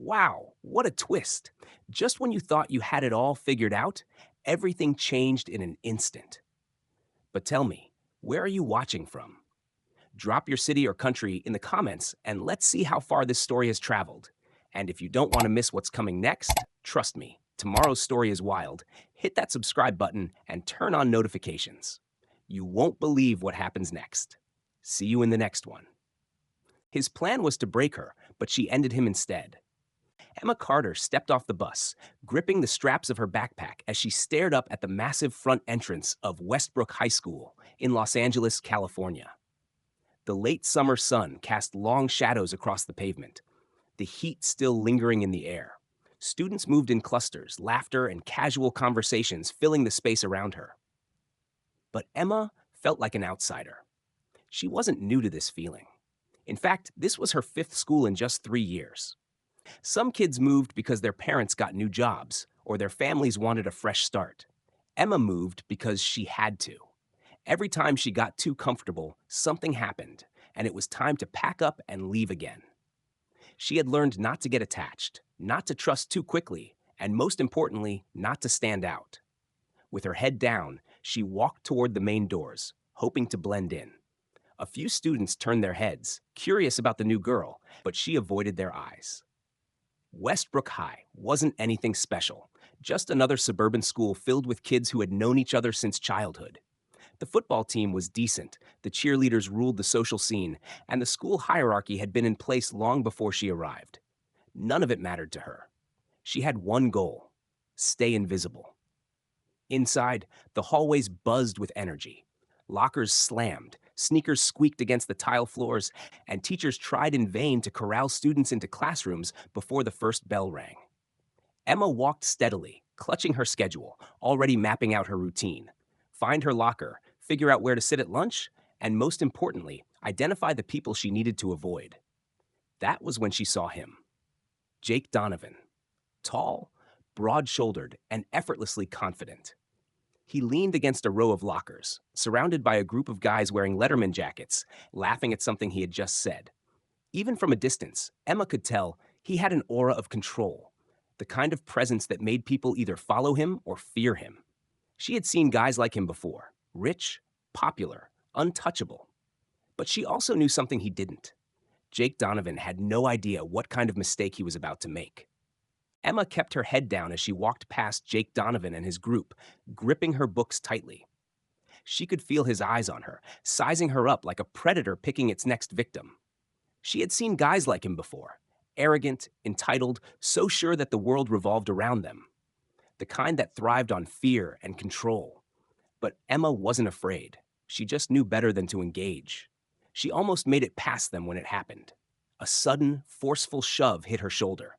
Wow, what a twist. Just when you thought you had it all figured out, everything changed in an instant. But tell me, where are you watching from? Drop your city or country in the comments and let's see how far this story has traveled. And if you don't want to miss what's coming next, trust me, tomorrow's story is wild. Hit that subscribe button and turn on notifications. You won't believe what happens next. See you in the next one. His plan was to break her, but she ended him instead. Emma Carter stepped off the bus, gripping the straps of her backpack as she stared up at the massive front entrance of Westbrook High School in Los Angeles, California. The late summer sun cast long shadows across the pavement, the heat still lingering in the air. Students moved in clusters, laughter and casual conversations filling the space around her. But Emma felt like an outsider. She wasn't new to this feeling. In fact, this was her fifth school in just 3 years. Some kids moved because their parents got new jobs or their families wanted a fresh start. Emma moved because she had to. Every time she got too comfortable, something happened, and it was time to pack up and leave again. She had learned not to get attached, not to trust too quickly, and most importantly, not to stand out. With her head down, she walked toward the main doors, hoping to blend in. A few students turned their heads, curious about the new girl, but she avoided their eyes. Westbrook High wasn't anything special, just another suburban school filled with kids who had known each other since childhood. The football team was decent, the cheerleaders ruled the social scene, and the school hierarchy had been in place long before she arrived. None of it mattered to her. She had one goal: stay invisible. Inside, the hallways buzzed with energy. Lockers slammed, sneakers squeaked against the tile floors, and teachers tried in vain to corral students into classrooms before the first bell rang. Emma walked steadily, clutching her schedule, already mapping out her routine. Find her locker, figure out where to sit at lunch, and most importantly, identify the people she needed to avoid. That was when she saw him. Jake Donovan. Tall, broad-shouldered, and effortlessly confident. He leaned against a row of lockers, surrounded by a group of guys wearing Letterman jackets, laughing at something he had just said. Even from a distance, Emma could tell he had an aura of control, the kind of presence that made people either follow him or fear him. She had seen guys like him before, rich, popular, untouchable. But she also knew something he didn't. Jake Donovan had no idea what kind of mistake he was about to make. Emma kept her head down as she walked past Jake Donovan and his group, gripping her books tightly. She could feel his eyes on her, sizing her up like a predator picking its next victim. She had seen guys like him before, arrogant, entitled, so sure that the world revolved around them. The kind that thrived on fear and control. But Emma wasn't afraid. She just knew better than to engage. She almost made it past them when it happened. A sudden, forceful shove hit her shoulder.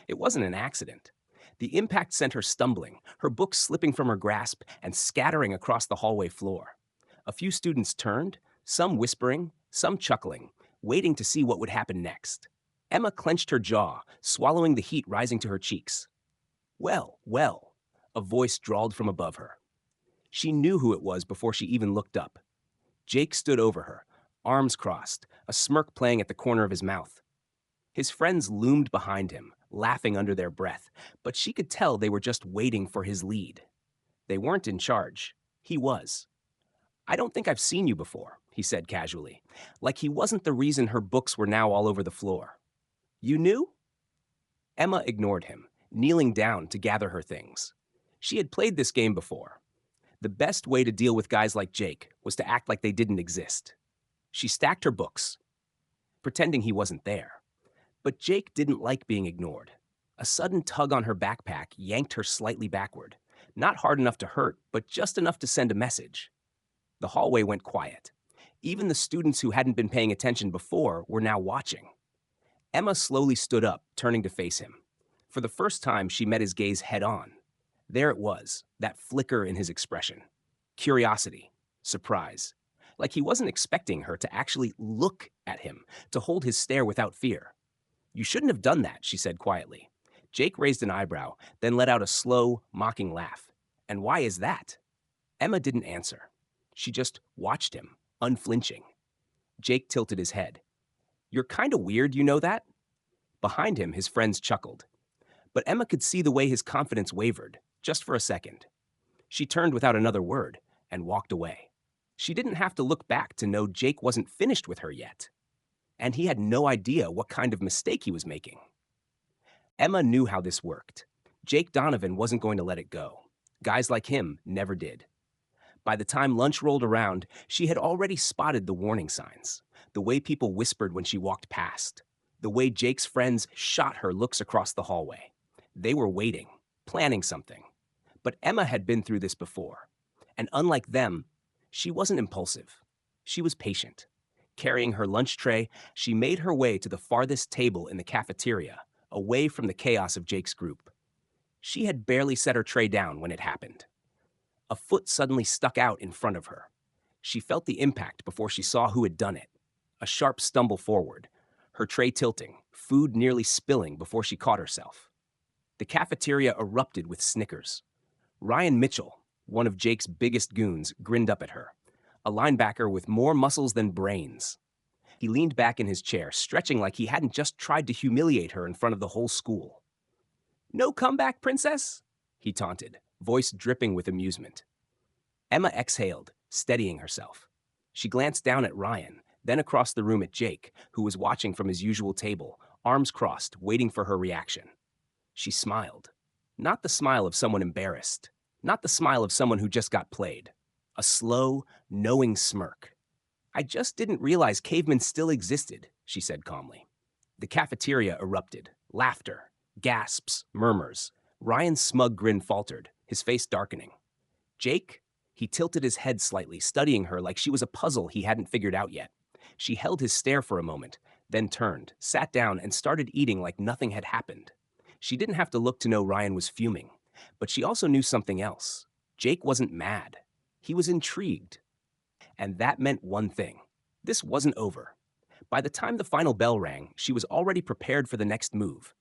It wasn't an accident. The impact sent her stumbling, her books slipping from her grasp and scattering across the hallway floor. A few students turned, some whispering, some chuckling, waiting to see what would happen next. Emma clenched her jaw, swallowing the heat rising to her cheeks. Well, well, a voice drawled from above her. She knew who it was before she even looked up. Jake stood over her, arms crossed, a smirk playing at the corner of his mouth. His friends loomed behind him, laughing under their breath, but she could tell they were just waiting for his lead. They weren't in charge. He was. "I don't think I've seen you before," he said casually, like he wasn't the reason her books were now all over the floor. "You knew?" Emma ignored him, kneeling down to gather her things. She had played this game before. The best way to deal with guys like Jake was to act like they didn't exist. She stacked her books, pretending he wasn't there. But Jake didn't like being ignored. A sudden tug on her backpack yanked her slightly backward. Not hard enough to hurt, but just enough to send a message. The hallway went quiet. Even the students who hadn't been paying attention before were now watching. Emma slowly stood up, turning to face him. For the first time, she met his gaze head on. There it was, that flicker in his expression. Curiosity, surprise. Like he wasn't expecting her to actually look at him, to hold his stare without fear. "You shouldn't have done that," she said quietly. Jake raised an eyebrow, then let out a slow, mocking laugh. "And why is that?" Emma didn't answer. She just watched him, unflinching. Jake tilted his head. "You're kinda weird, you know that?" Behind him, his friends chuckled. But Emma could see the way his confidence wavered, just for a second. She turned without another word and walked away. She didn't have to look back to know Jake wasn't finished with her yet. And he had no idea what kind of mistake he was making. Emma knew how this worked. Jake Donovan wasn't going to let it go. Guys like him never did. By the time lunch rolled around, she had already spotted the warning signs. The way people whispered when she walked past. The way Jake's friends shot her looks across the hallway. They were waiting, planning something. But Emma had been through this before. And unlike them, she wasn't impulsive. She was patient. Carrying her lunch tray, she made her way to the farthest table in the cafeteria, away from the chaos of Jake's group. She had barely set her tray down when it happened. A foot suddenly stuck out in front of her. She felt the impact before she saw who had done it. A sharp stumble forward, her tray tilting, food nearly spilling before she caught herself. The cafeteria erupted with snickers. Ryan Mitchell, one of Jake's biggest goons, grinned up at her, a linebacker with more muscles than brains. He leaned back in his chair, stretching like he hadn't just tried to humiliate her in front of the whole school. "No comeback, princess?" he taunted, voice dripping with amusement. Emma exhaled, steadying herself. She glanced down at Ryan, then across the room at Jake, who was watching from his usual table, arms crossed, waiting for her reaction. She smiled. Not the smile of someone embarrassed. Not the smile of someone who just got played. A slow, knowing smirk. "I just didn't realize cavemen still existed," she said calmly. The cafeteria erupted. Laughter, gasps, murmurs. Ryan's smug grin faltered, his face darkening. Jake? He tilted his head slightly, studying her like she was a puzzle he hadn't figured out yet. She held his stare for a moment, then turned, sat down, and started eating like nothing had happened. She didn't have to look to know Ryan was fuming, but she also knew something else. Jake wasn't mad. He was intrigued. And that meant one thing. This wasn't over. By the time the final bell rang, she was already prepared for the next move.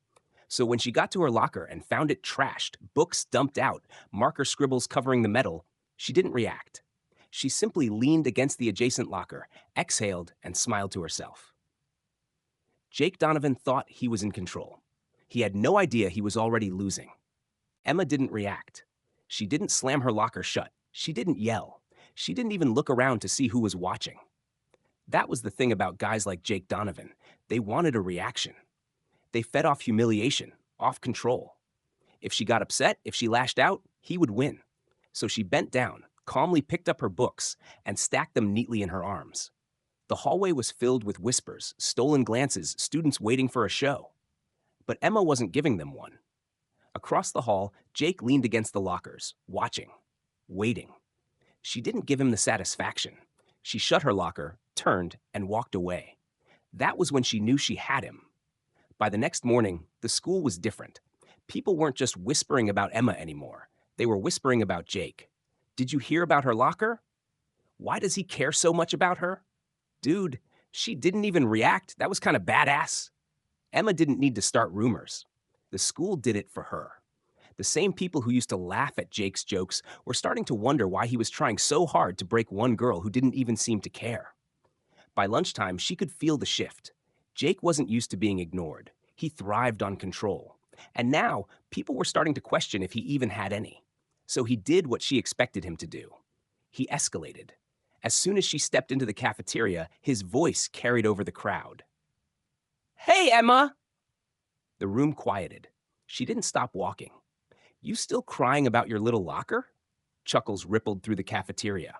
So when she got to her locker and found it trashed, books dumped out, marker scribbles covering the metal, she didn't react. She simply leaned against the adjacent locker, exhaled, and smiled to herself. Jake Donovan thought he was in control. He had no idea he was already losing. Emma didn't react. She didn't slam her locker shut. She didn't yell. She didn't even look around to see who was watching. That was the thing about guys like Jake Donovan. They wanted a reaction. They fed off humiliation, off control. If she got upset, if she lashed out, he would win. So she bent down, calmly picked up her books, and stacked them neatly in her arms. The hallway was filled with whispers, stolen glances, students waiting for a show. But Emma wasn't giving them one. Across the hall, Jake leaned against the lockers, watching, waiting. She didn't give him the satisfaction. She shut her locker, turned, and walked away. That was when she knew she had him. By the next morning, the school was different. People weren't just whispering about Emma anymore. They were whispering about Jake. "Did you hear about her locker? Why does he care so much about her? Dude, she didn't even react. That was kind of badass." Emma didn't need to start rumors. The school did it for her. The same people who used to laugh at Jake's jokes were starting to wonder why he was trying so hard to break one girl who didn't even seem to care. By lunchtime, she could feel the shift. Jake wasn't used to being ignored. He thrived on control. And now, people were starting to question if he even had any. So he did what she expected him to do. He escalated. As soon as she stepped into the cafeteria, his voice carried over the crowd. "Hey, Emma!" The room quieted. She didn't stop walking. "You still crying about your little locker?" Chuckles rippled through the cafeteria.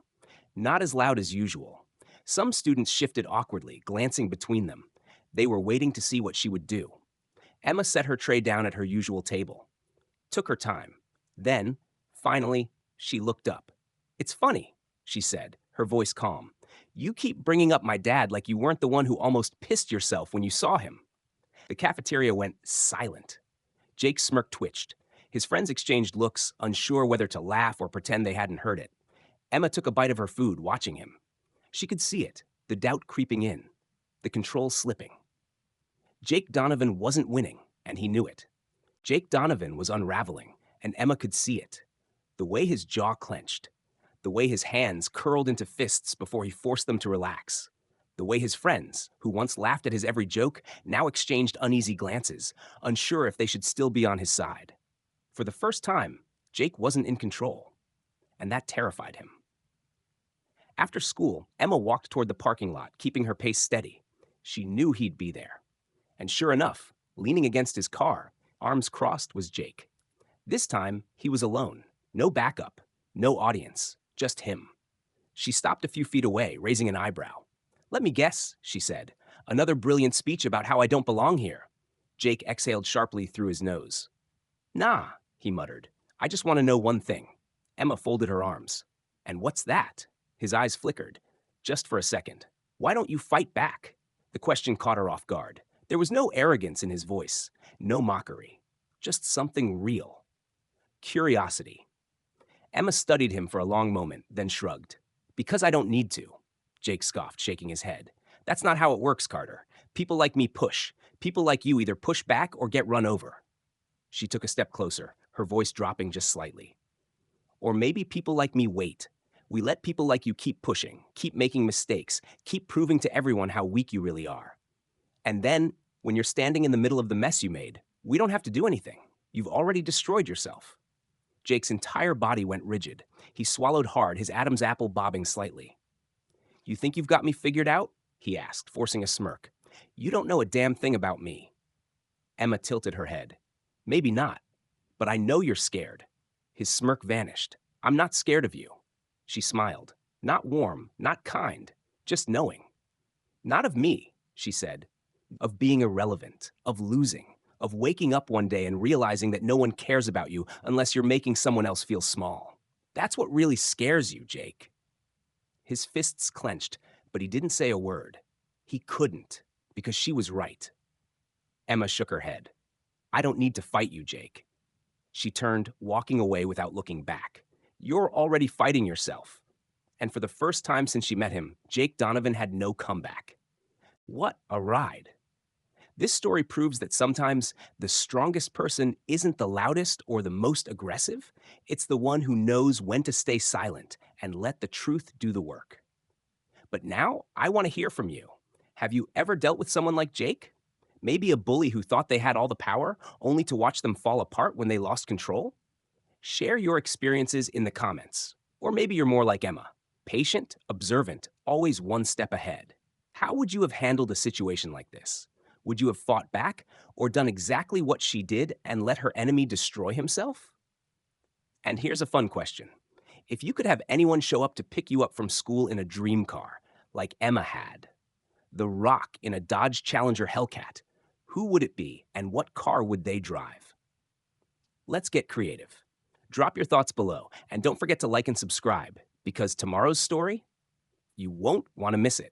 Not as loud as usual. Some students shifted awkwardly, glancing between them. They were waiting to see what she would do. Emma set her tray down at her usual table. Took her time. Then, finally, she looked up. "It's funny," she said, her voice calm. "You keep bringing up my dad like you weren't the one who almost pissed yourself when you saw him." The cafeteria went silent. Jake's smirk twitched. His friends exchanged looks, unsure whether to laugh or pretend they hadn't heard it. Emma took a bite of her food, watching him. She could see it, the doubt creeping in, the control slipping. Jake Donovan wasn't winning, and he knew it. Jake Donovan was unraveling, and Emma could see it. The way his jaw clenched, the way his hands curled into fists before he forced them to relax, The way his friends, who once laughed at his every joke, now exchanged uneasy glances, unsure if they should still be on his side. For the first time, Jake wasn't in control, and that terrified him. After school, Emma walked toward the parking lot, keeping her pace steady. She knew he'd be there. And sure enough, leaning against his car, arms crossed, was Jake. This time, he was alone. No backup, no audience, just him. She stopped a few feet away, raising an eyebrow. "Let me guess," she said. "Another brilliant speech about how I don't belong here." Jake exhaled sharply through his nose. "Nah," he muttered. "I just want to know one thing." Emma folded her arms. "And what's that?" His eyes flickered. "Just for a second. Why don't you fight back?" The question caught her off guard. There was no arrogance in his voice, no mockery, just something real. Curiosity. Emma studied him for a long moment, then shrugged. "Because I don't need to," Jake scoffed, shaking his head. "That's not how it works, Carter. People like me push. People like you either push back or get run over." She took a step closer, her voice dropping just slightly. "Or maybe people like me wait. We let people like you keep pushing, keep making mistakes, keep proving to everyone how weak you really are. And then, when you're standing in the middle of the mess you made, we don't have to do anything. You've already destroyed yourself." Jake's entire body went rigid. He swallowed hard, his Adam's apple bobbing slightly. "You think you've got me figured out?" he asked, forcing a smirk. "You don't know a damn thing about me." Emma tilted her head. "Maybe not, but I know you're scared." His smirk vanished. "I'm not scared of you." She smiled. Not warm, not kind, just knowing. "Not of me," she said. "Of being irrelevant, of losing, of waking up one day and realizing that no one cares about you unless you're making someone else feel small. That's what really scares you, Jake." His fists clenched, but he didn't say a word. He couldn't, because she was right. Emma shook her head. "I don't need to fight you, Jake." She turned, walking away without looking back. "You're already fighting yourself." And for the first time since she met him, Jake Donovan had no comeback. What a ride. This story proves that sometimes the strongest person isn't the loudest or the most aggressive. It's the one who knows when to stay silent and let the truth do the work. But now I want to hear from you. Have you ever dealt with someone like Jake? Maybe a bully who thought they had all the power, only to watch them fall apart when they lost control? Share your experiences in the comments. Or maybe you're more like Emma, patient, observant, always one step ahead. How would you have handled a situation like this? Would you have fought back or done exactly what she did and let her enemy destroy himself? And here's a fun question. If you could have anyone show up to pick you up from school in a dream car, like Emma had, The Rock in a Dodge Challenger Hellcat, who would it be and what car would they drive? Let's get creative. Drop your thoughts below and don't forget to like and subscribe because tomorrow's story, you won't want to miss it.